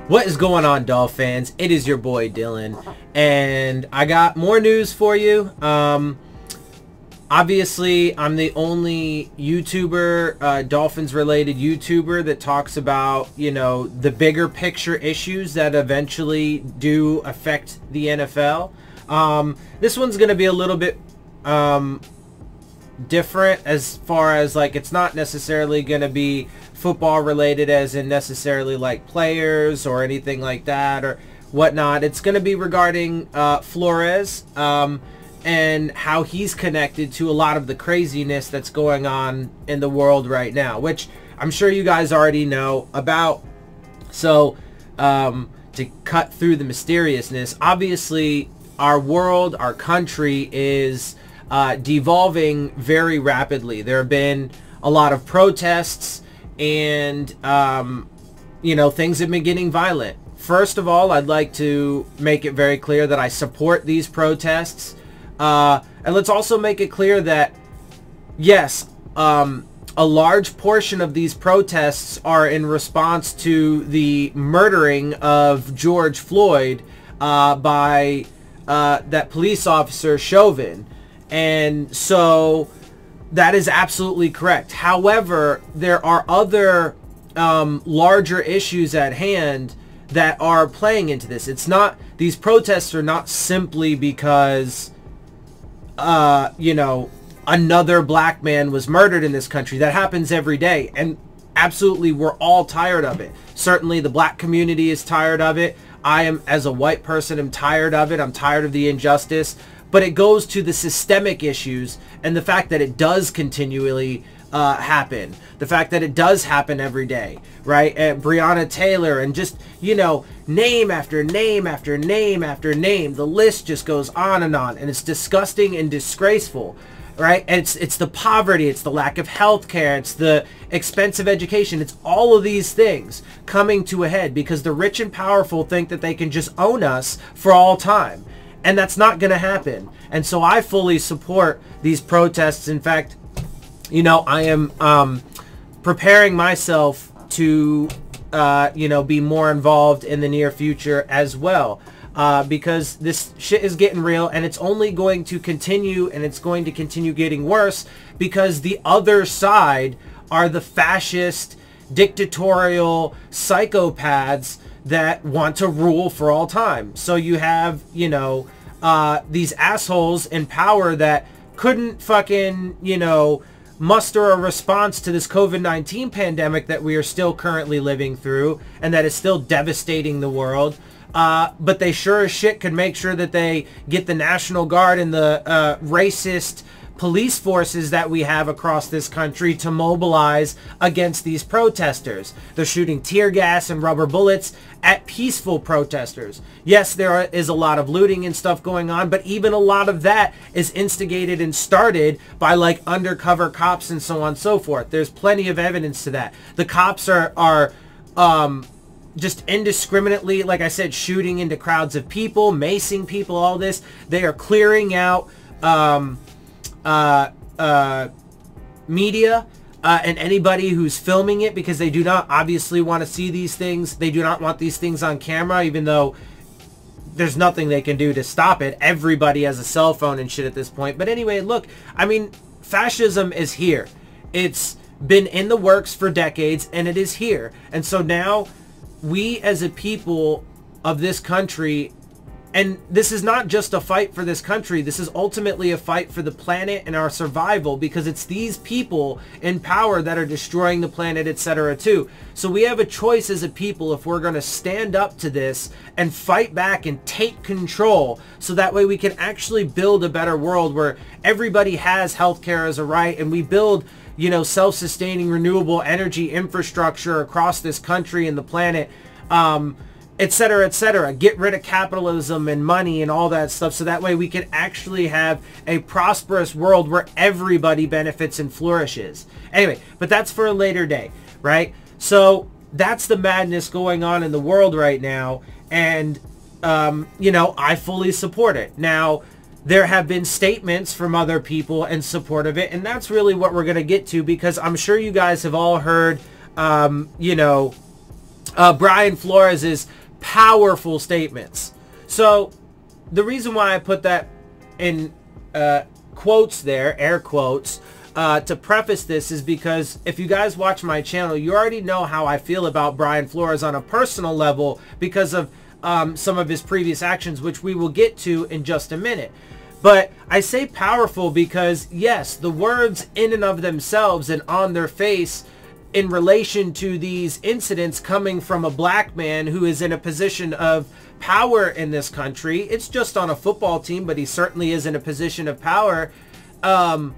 What is going on, Dolphins? It is your boy Dillon, and I got more news for you. Obviously, I'm the only YouTuber, Dolphins-related YouTuber that talks about, you know, the bigger picture issues that eventually do affect the NFL. This one's going to be a little bit different as far as, like, it's not necessarily going to be football related as in necessarily like players or anything like that or whatnot. It's going to be regarding Flores and how he's connected to a lot of the craziness that's going on in the world right now, which I'm sure you guys already know about. So to cut through the mysteriousness, obviously our world, our country is devolving very rapidly. There have been a lot of protests, and you know, things have been getting violent. First of all, I'd like to make it very clear that I support these protests, and let's also make it clear that yes, a large portion of these protests are in response to the murdering of George Floyd by that police officer Chauvin, and so that is absolutely correct. However, there are other larger issues at hand that are playing into this. It's not, these protests are not simply because, you know, another black man was murdered in this country. That happens every day. And absolutely, we're all tired of it. Certainly, the black community is tired of it. I am, as a white person, am tired of it. I'm tired of the injustice. But it goes to the systemic issues and the fact that it does continually happen. The fact that it does happen every day, right? And Breonna Taylor, and just, you know, name after name after name after name. The list just goes on, and it's disgusting and disgraceful, right? And it's the poverty, it's the lack of health care, it's the expensive education. It's all of these things coming to a head because the rich and powerful think that they can just own us for all time. And that's not going to happen. And so I fully support these protests. In fact, you know, I am preparing myself to, you know, be more involved in the near future as well. Because this shit is getting real, and it's only going to continue, and it's going to continue getting worse because the other side are the fascist, dictatorial psychopaths that want to rule for all time. So you have, you know, these assholes in power that couldn't fucking, you know, muster a response to this COVID-19 pandemic that we are still currently living through and that is still devastating the world. But they sure as shit could make sure that they get the National Guard and the racist police forces that we have across this country to mobilize against these protesters. They're shooting tear gas and rubber bullets at peaceful protesters. Yes, there is a lot of looting and stuff going on, but even a lot of that is instigated and started by like undercover cops and so on and so forth. There's plenty of evidence to that. The cops are just indiscriminately, like I said, shooting into crowds of people, macing people, all this. They are clearing out media and anybody who's filming it because they do not obviously want to see these things. They do not want these things on camera, even though there's nothing they can do to stop it. Everybody has a cell phone and shit at this point. But anyway, look, I mean, fascism is here. It's been in the works for decades, and it is here. And so now we as a people of this country, and this is not just a fight for this country, this is ultimately a fight for the planet and our survival, because it's these people in power that are destroying the planet, etc. too. So we have a choice as a people if we're going to stand up to this and fight back and take control, so that way we can actually build a better world where everybody has healthcare as a right, and we build, you know, self-sustaining renewable energy infrastructure across this country and the planet, etc., etc. Get rid of capitalism and money and all that stuff, so that way we can actually have a prosperous world where everybody benefits and flourishes. Anyway, but that's for a later day, right? So that's the madness going on in the world right now, and you know, I fully support it. Now, there have been statements from other people in support of it, and that's really what we're going to get to, because I'm sure you guys have all heard, you know, Brian Flores' powerful statements. So the reason why I put that in quotes there, air quotes, to preface this is because if you guys watch my channel, you already know how I feel about Brian Flores on a personal level because of some of his previous actions, which we will get to in just a minute. But I say powerful because, yes, the words in and of themselves and on their face in relation to these incidents coming from a black man who is in a position of power in this country. It's just on a football team, but he certainly is in a position of power. On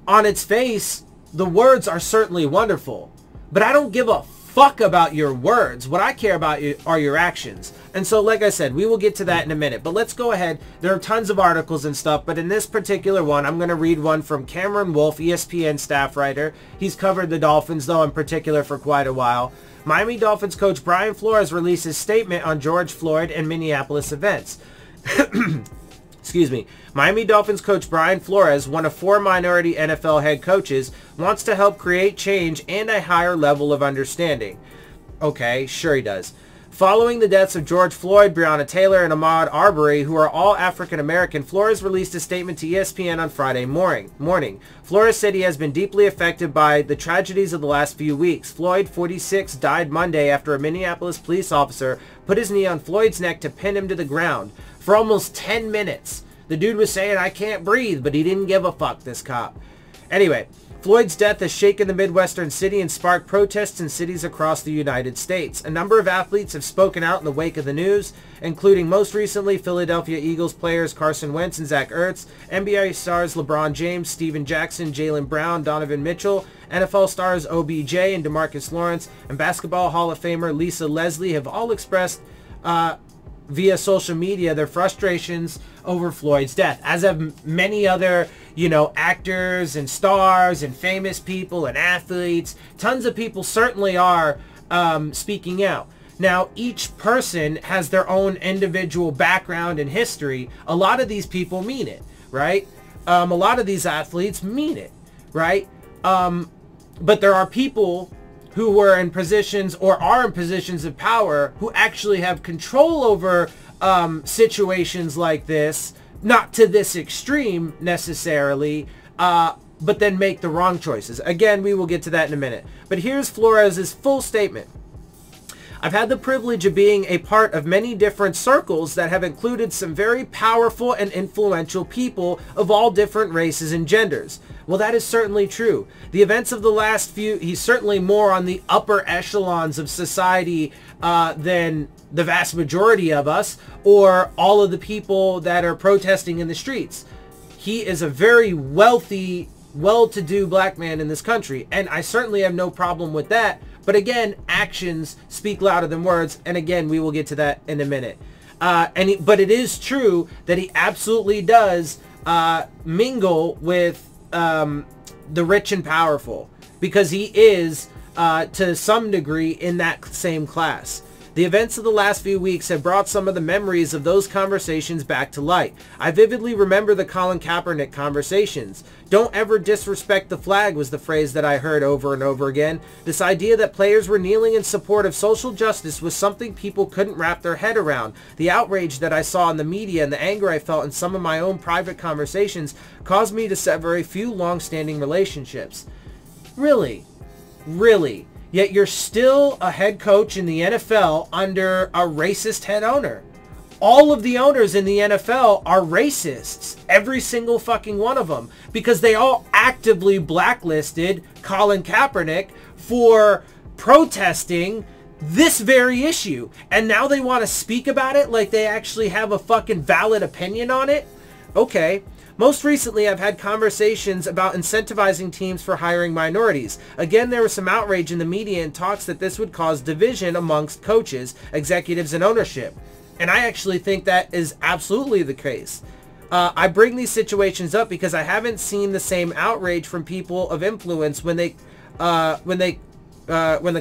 its face, the words are certainly wonderful, but I don't give a fuck about your words. What I care about are your actions. And so, like I said, we will get to that in a minute, but let's go ahead. There are tons of articles and stuff, but in this particular one, I'm going to read one from Cameron Wolfe, ESPN staff writer. He's covered the Dolphins, though, in particular for quite a while. Miami Dolphins coach Brian Flores released his statement on George Floyd and Minneapolis events. Excuse me. Miami Dolphins coach Brian Flores, one of 4 minority NFL head coaches, wants to help create change and a higher level of understanding. Okay, sure he does. Following the deaths of George Floyd, Breonna Taylor, and Ahmaud Arbery, who are all African American, Flores released a statement to ESPN on Friday morning. Flores said he has been deeply affected by the tragedies of the last few weeks. Floyd, 46, died Monday after a Minneapolis police officer put his knee on Floyd's neck to pin him to the ground for almost 10 minutes. The dude was saying, "I can't breathe," but he didn't give a fuck, this cop. Anyway, Floyd's death has shaken the Midwestern city and sparked protests in cities across the United States. A number of athletes have spoken out in the wake of the news, including most recently Philadelphia Eagles players Carson Wentz and Zach Ertz, NBA stars LeBron James, Steven Jackson, Jaylen Brown, Donovan Mitchell, NFL stars OBJ and DeMarcus Lawrence, and Basketball Hall of Famer Lisa Leslie have all expressed via social media their frustrations over Floyd's death, as have many other, actors and stars and famous people and athletes. Tons of people certainly are speaking out. Now, each person has their own individual background and history. A lot of these people mean it, right? A lot of these athletes mean it, right? But there are people who were in positions or are in positions of power who actually have control over situations like this, not to this extreme necessarily, but then make the wrong choices. Again, we will get to that in a minute. But here's Flores' full statement. I've had the privilege of being a part of many different circles that have included some very powerful and influential people of all different races and genders. Well, that is certainly true. The events of the last few, he's certainly more on the upper echelons of society than the vast majority of us or all of the people that are protesting in the streets. He is a very wealthy, well-to-do black man in this country, and I certainly have no problem with that. But again, actions speak louder than words, and again, we will get to that in a minute. But it is true that he absolutely does mingle with the rich and powerful, because he is, to some degree, in that same class. The events of the last few weeks have brought some of the memories of those conversations back to light. I vividly remember the Colin Kaepernick conversations. "Don't ever disrespect the flag" was the phrase that I heard over and over again. This idea that players were kneeling in support of social justice was something people couldn't wrap their head around. The outrage that I saw in the media and the anger I felt in some of my own private conversations caused me to sever a few long-standing relationships. Really? Really? Yet you're still a head coach in the NFL under a racist head owner. All of the owners in the NFL are racists. Every single fucking one of them. Because they all actively blacklisted Colin Kaepernick for protesting this very issue. And now they want to speak about it like they actually have a fucking valid opinion on it? Okay. Most recently, I've had conversations about incentivizing teams for hiring minorities. Again, there was some outrage in the media and talks that this would cause division amongst coaches, executives, and ownership. And I actually think that is absolutely the case. I bring these situations up because I haven't seen the same outrage from people of influence when the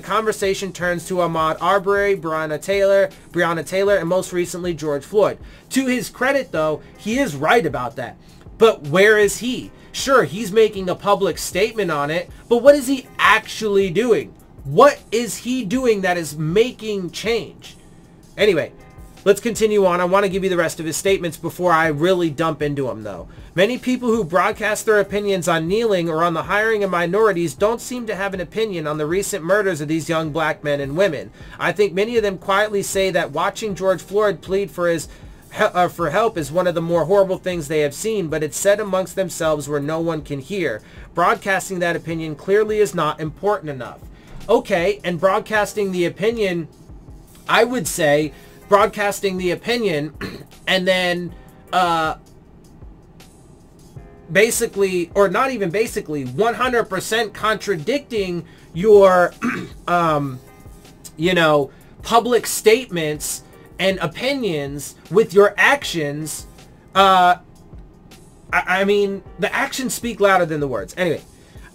conversation turns to Ahmaud Arbery, Breonna Taylor, and most recently George Floyd. To his credit, though, he is right about that. But where is he? Sure, he's making a public statement on it, but what is he actually doing? What is he doing that is making change? Anyway, let's continue on. I want to give you the rest of his statements before I really dump into them, though. Many people who broadcast their opinions on kneeling or on the hiring of minorities don't seem to have an opinion on the recent murders of these young black men and women. I think many of them quietly say that watching George Floyd plead for help is one of the more horrible things they have seen, but it's said amongst themselves where no one can hear. Broadcasting that opinion clearly is not important enough. Okay, and broadcasting the opinion, I would say broadcasting the opinion and then basically, or not even basically, 100% contradicting your you know, public statements and opinions with your actions. I mean, the actions speak louder than the words. Anyway,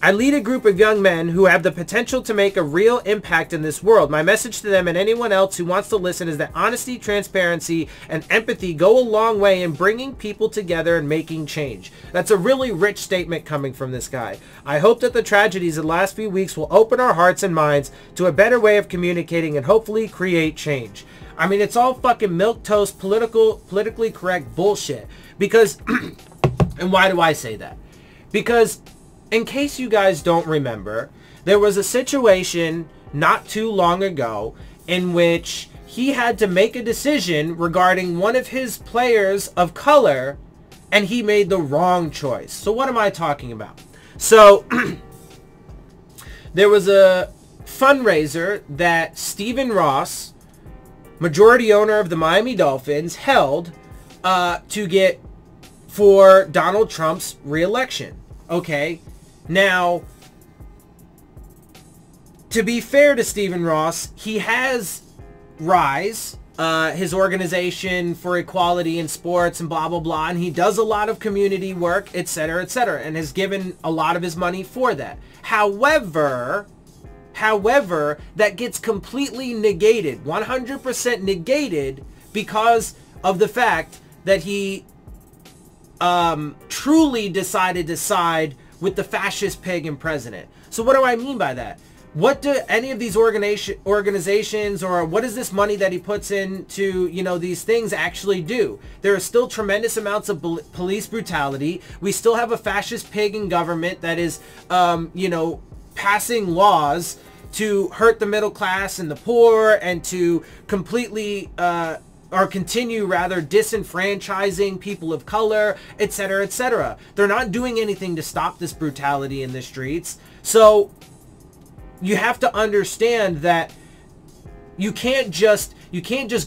I lead a group of young men who have the potential to make a real impact in this world. My message to them and anyone else who wants to listen is that honesty, transparency, and empathy go a long way in bringing people together and making change. That's a really rich statement coming from this guy. I hope that the tragedies of the last few weeks will open our hearts and minds to a better way of communicating and hopefully create change. I mean, it's all fucking milquetoast, politically correct bullshit. Because, and why do I say that? Because, in case you guys don't remember, there was a situation not too long ago in which he had to make a decision regarding one of his players of color, and he made the wrong choice. So what am I talking about? So there was a fundraiser that Stephen Ross, majority owner of the Miami Dolphins, held to get for Donald Trump's re-election. Okay. Now, to be fair to Stephen Ross, he has Rise, his organization for equality in sports and blah, blah, blah, and he does a lot of community work, etc., and has given a lot of his money for that. However, that gets completely negated, 100% negated, because of the fact that he truly decided to side with the fascist pagan president. So what do I mean by that? What do any of these organizations, or what is this money that he puts into, you know, these things actually do? There are still tremendous amounts of police brutality. We still have a fascist pagan government that is, you know, passing laws to hurt the middle class and the poor, and to completely or continue rather disenfranchising people of color, etc., etc. They're not doing anything to stop this brutality in the streets. So you have to understand that you can't just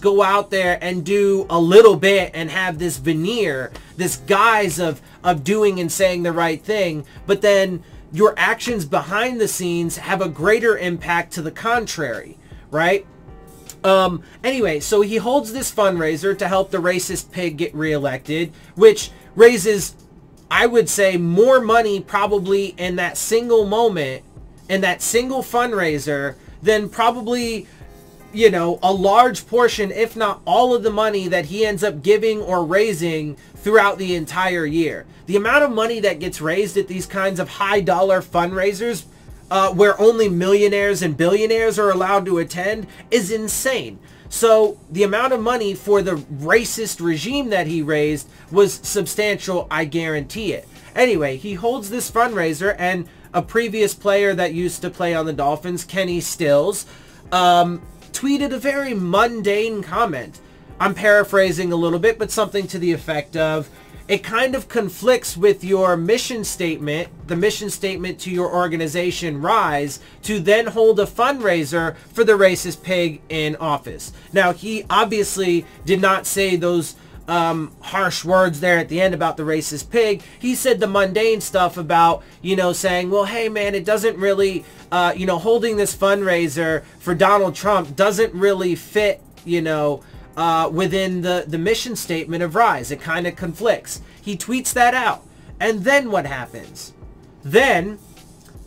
go out there and do a little bit and have this veneer, this guise of doing and saying the right thing, but then your actions behind the scenes have a greater impact to the contrary, right? Anyway, so he holds this fundraiser to help the racist pig get reelected, which raises, I would say, more money probably in that single moment, in that single fundraiser, than probably, you know, a large portion, if not all of the money that he ends up giving or raising throughout the entire year. The amount of money that gets raised at these kinds of high dollar fundraisers, where only millionaires and billionaires are allowed to attend, is insane. So the amount of money for the racist regime that he raised was substantial, I guarantee it. Anyway, he holds this fundraiser, and a previous player that used to play on the Dolphins, Kenny Stills, tweeted a very mundane comment. I'm paraphrasing a little bit, but something to the effect of, it kind of conflicts with your mission statement, the mission statement to your organization, Rise, to then hold a fundraiser for the racist pig in office. Now, he obviously did not say those harsh words there at the end about the racist pig. He said the mundane stuff about, you know, saying, well, hey, man, it doesn't really, you know, holding this fundraiser for Donald Trump doesn't really fit, you know, within the mission statement of Rise. It kind of conflicts. He tweets that out. And then what happens? Then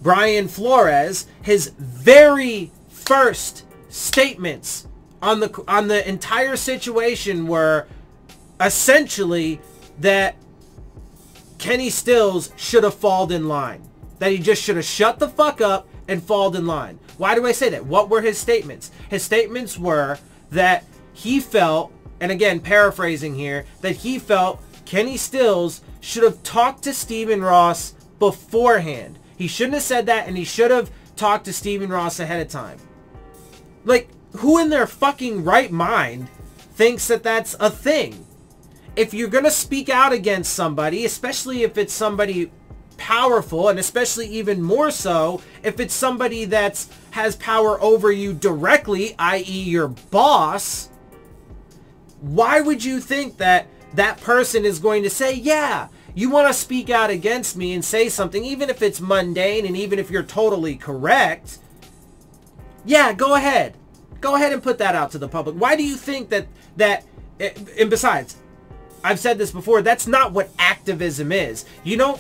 Brian Flores, his very first statements on the entire situation were essentially that Kenny Stills should have fallen in line. That he just should have shut the fuck up and fallen in line. Why do I say that? What were his statements? His statements were that he felt, and again, paraphrasing here, that he felt Kenny Stills should have talked to Stephen Ross beforehand. He shouldn't have said that, and he should have talked to Stephen Ross ahead of time. Like, who in their fucking right mind thinks that that's a thing? If you're going to speak out against somebody, especially if it's somebody powerful, and especially even more so if it's somebody that has power over you directly, i.e. your boss, why would you think that that person is going to say, yeah, you want to speak out against me and say something, even if it's mundane and even if you're totally correct? Yeah, go ahead. Go ahead and put that out to the public. Why do you think that, and besides, I've said this before, that's not what activism is. You don't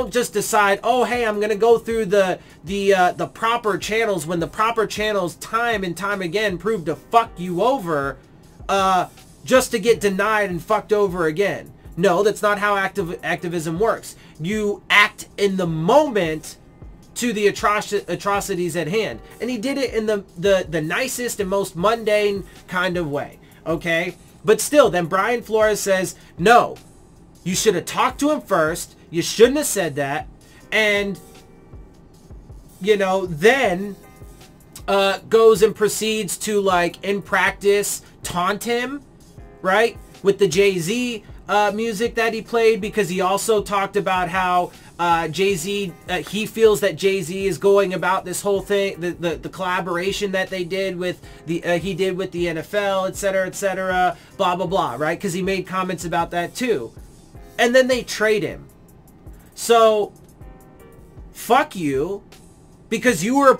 just decide, oh, hey, I'm going to go through the proper channels when the proper channels time and time again prove to fuck you over, just to get denied and fucked over again. No, that's not how activism works. You act in the moment to the atrocities at hand. And he did it in the nicest and most mundane kind of way. Okay? But still, then Brian Flores says, no, you should have talked to him first. You shouldn't have said that. And, you know, then goes and proceeds to, like, in practice, taunt him, right? With the Jay-Z music that he played, because he also talked about how Jay-Z, he feels that Jay-Z is going about this whole thing, the collaboration that they did with he did with the NFL, etc., blah, blah, blah, right? Because he made comments about that too. And then they trade him. So, fuck you, because you were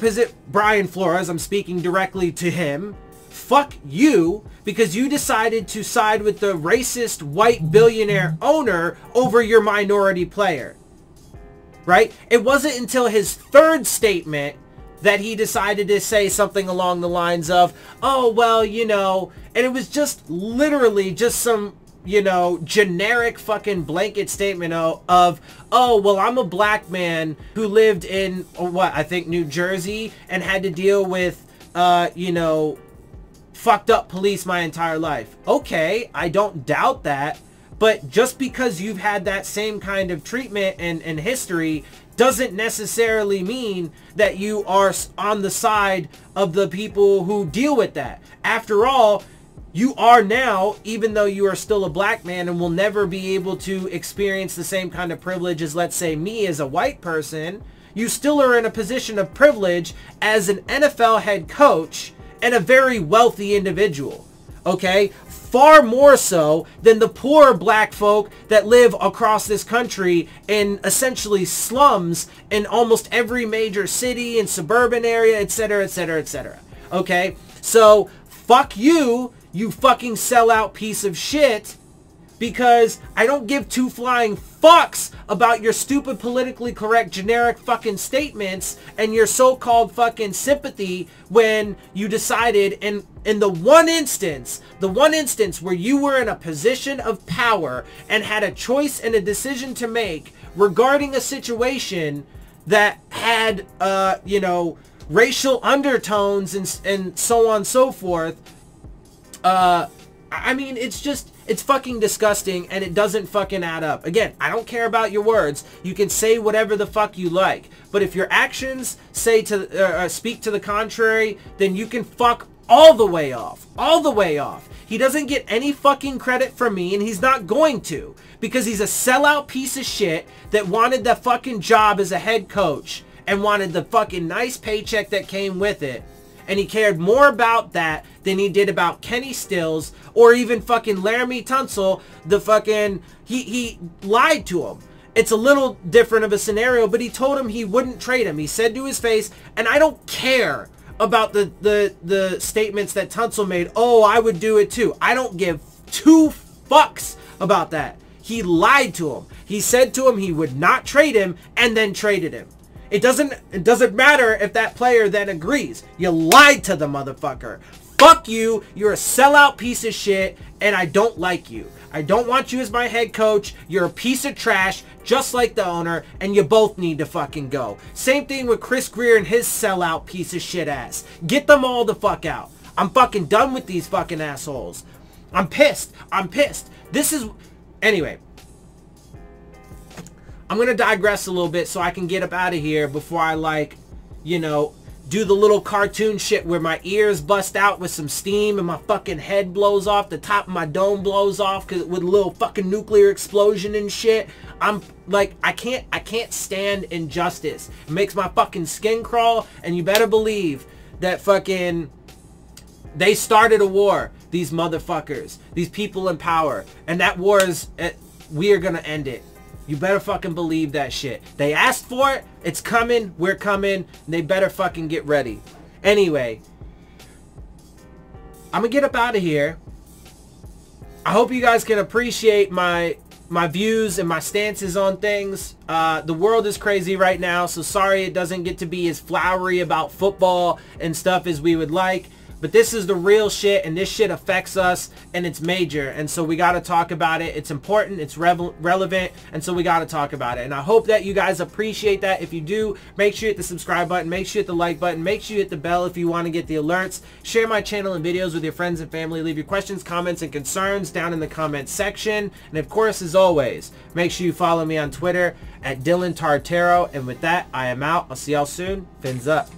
Brian Flores, I'm speaking directly to him. Fuck you, because you decided to side with the racist white billionaire owner over your minority player. Right? It wasn't until his third statement that he decided to say something along the lines of, oh, well, you know, and it was just literally just some, you know, generic fucking blanket statement of, oh, well, I'm a black man who lived in, I think New Jersey, and had to deal with, you know, fucked up police my entire life. Okay, I don't doubt that. But just because you've had that same kind of treatment and history doesn't necessarily mean that you are on the side of the people who deal with that. After all, you are now, even though you are still a black man and will never be able to experience the same kind of privilege as, let's say, me as a white person, you still are in a position of privilege as an NFL head coach and a very wealthy individual. Okay? Far more so than the poor black folk that live across this country in essentially slums in almost every major city and suburban area, etc., etc., etc. Okay? So, fuck you, you fucking sellout piece of shit, because I don't give two flying fucks about your stupid politically correct generic fucking statements and your so-called fucking sympathy when you decided in the one instance where you were in a position of power and had a choice and a decision to make regarding a situation that had, you know, racial undertones and so on and so forth. I mean, it's fucking disgusting, and it doesn't fucking add up. Again, I don't care about your words. You can say whatever the fuck you like. But if your actions speak to the contrary, then you can fuck all the way off. All the way off. He doesn't get any fucking credit from me, and he's not going to. Because he's a sellout piece of shit that wanted the fucking job as a head coach and wanted the fucking nice paycheck that came with it. And he cared more about that than he did about Kenny Stills or even fucking Laramie Tunsil. The fucking, he lied to him. It's a little different of a scenario, but he told him he wouldn't trade him. He said to his face, and I don't care about the statements that Tunsil made. Oh, I would do it too. I don't give two fucks about that. He lied to him. He said to him he would not trade him and then traded him. It doesn't matter if that player then agrees. You lied to the motherfucker. Fuck you. You're a sellout piece of shit, and I don't like you. I don't want you as my head coach. You're a piece of trash, just like the owner, and you both need to fucking go. Same thing with Chris Greer and his sellout piece of shit ass. Get them all the fuck out. I'm fucking done with these fucking assholes. I'm pissed. I'm pissed. This is... Anyway. I'm going to digress a little bit so I can get up out of here before I, like, you know, do the little cartoon shit where my ears bust out with some steam and my fucking head blows off, the top of my dome blows off with a little fucking nuclear explosion and shit. I'm like, I can't stand injustice. It makes my fucking skin crawl, and you better believe that fucking they started a war, these motherfuckers, these people in power, and that war is, we are gonna end it. You better fucking believe that shit. They asked for it. It's coming. We're coming. They better fucking get ready. Anyway, I'm gonna get up out of here. I hope you guys can appreciate my views and my stances on things. The world is crazy right now, so sorry it doesn't get to be as flowery about football and stuff as we would like. But this is the real shit, and this shit affects us, and it's major, and so we got to talk about it. It's important, it's relevant, and so we got to talk about it. And I hope that you guys appreciate that. If you do, make sure you hit the subscribe button, make sure you hit the like button, make sure you hit the bell if you want to get the alerts. Share my channel and videos with your friends and family. Leave your questions, comments, and concerns down in the comments section. And of course, as always, make sure you follow me on Twitter at Dillon Tartaro. And with that, I am out. I'll see y'all soon. Fins up.